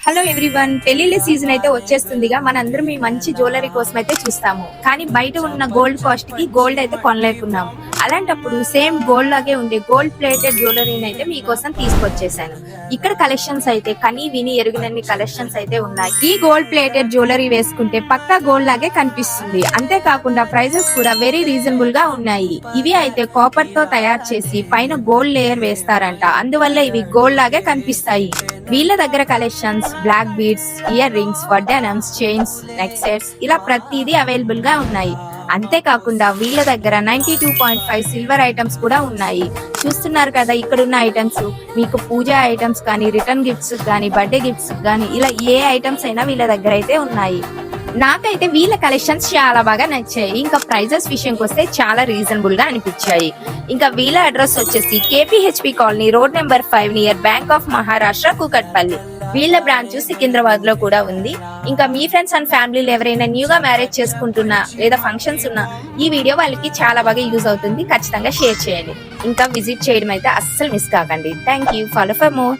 Hello everyone, పెళ్లిళ్ళ season అయితే వచ్చేస్తుందిగా. మనందరం ఈ మంచి జ్యువెలరీ కోసం అయితే చూస్తాము, కానీ బయట ఉన్న గోల్డ్ కాస్ట్ కి గోల్డ్ అయితే కొనలేకున్నాము. అలాంటప్పుడు సేమ్ గోల్డ్ లాగే ఉండే గోల్డ్ ప్లేటెడ్ జ్యువెలరీని అయితే మీకోసం తీసుకొచ్చేసాను. ఇక్కడ కలెక్షన్స్ అయితే కనీ విని ఎరుగినన్ని కలెక్షన్స్ అయితే ఉన్నాయి. ఈ గోల్డ్ ప్లేటెడ్ జ్యువెలరీ వేసుకుంటే పక్కా గోల్డ్ లాగే కనిపిస్తుంది. అంతేకాకుండా ప్రైజెస్ కూడా వెరీ రీజనబుల్ గా ఉన్నాయి. ఇవి అయితే కాపర్ తో తయారు చేసి పైన గోల్డ్ లేయర్ వేస్తారంట, అందువల్ల ఇవి గోల్డ్ లాగే కనిపిస్తాయి. వీళ్ళ దగ్గర collections black beads, earrings, వడ్డానమ్స్, చైన్స్, నెక్ సెట్స్ ఇలా ప్రతిదీ అవైలబుల్ గా ఉన్నాయి. అంతేకాకుండా వీళ్ళ దగ్గర 92.5 సిల్వర్ ఐటమ్స్ కూడా ఉన్నాయి. చూస్తున్నారు కదా ఇక్కడున్న ఐటమ్స్. మీకు పూజా ఐటమ్స్ కానీ, రిటర్న్ గిఫ్ట్స్ కానీ, బర్త్డే గిఫ్ట్స్ కానీ ఇలా ఏ ఐటమ్స్ అయినా వీళ్ళ దగ్గర అయితే ఉన్నాయి. నాకైతే వీళ్ళ కలెక్షన్స్ చాలా బాగా నచ్చాయి. ఇంకా ప్రైజెస్ విషయంకి వస్తే చాలా రీజనబుల్ గా అనిపించాయి. ఇంకా వీళ్ళ అడ్రస్ వచ్చేసి KPHP colony, road number 5 near bank of Maharashtra, Kukatpally. వీళ్ళ బ్రాంచ్ సికింద్రాబాద్ లో కూడా ఉంది. ఇంకా మీ ఫ్రెండ్స్ అండ్ ఫ్యామిలీలు ఎవరైనా న్యూగా మ్యారేజ్ చేసుకుంటున్నా లేదా ఫంక్షన్స్ ఉన్నా ఈ వీడియో వాళ్ళకి చాలా బాగా యూజ్ అవుతుంది. ఖచ్చితంగా షేర్ చేయండి. ఇంకా విజిట్ చేయడం అయితే అస్సలు మిస్ కాకండి. Thank you. Follow for more.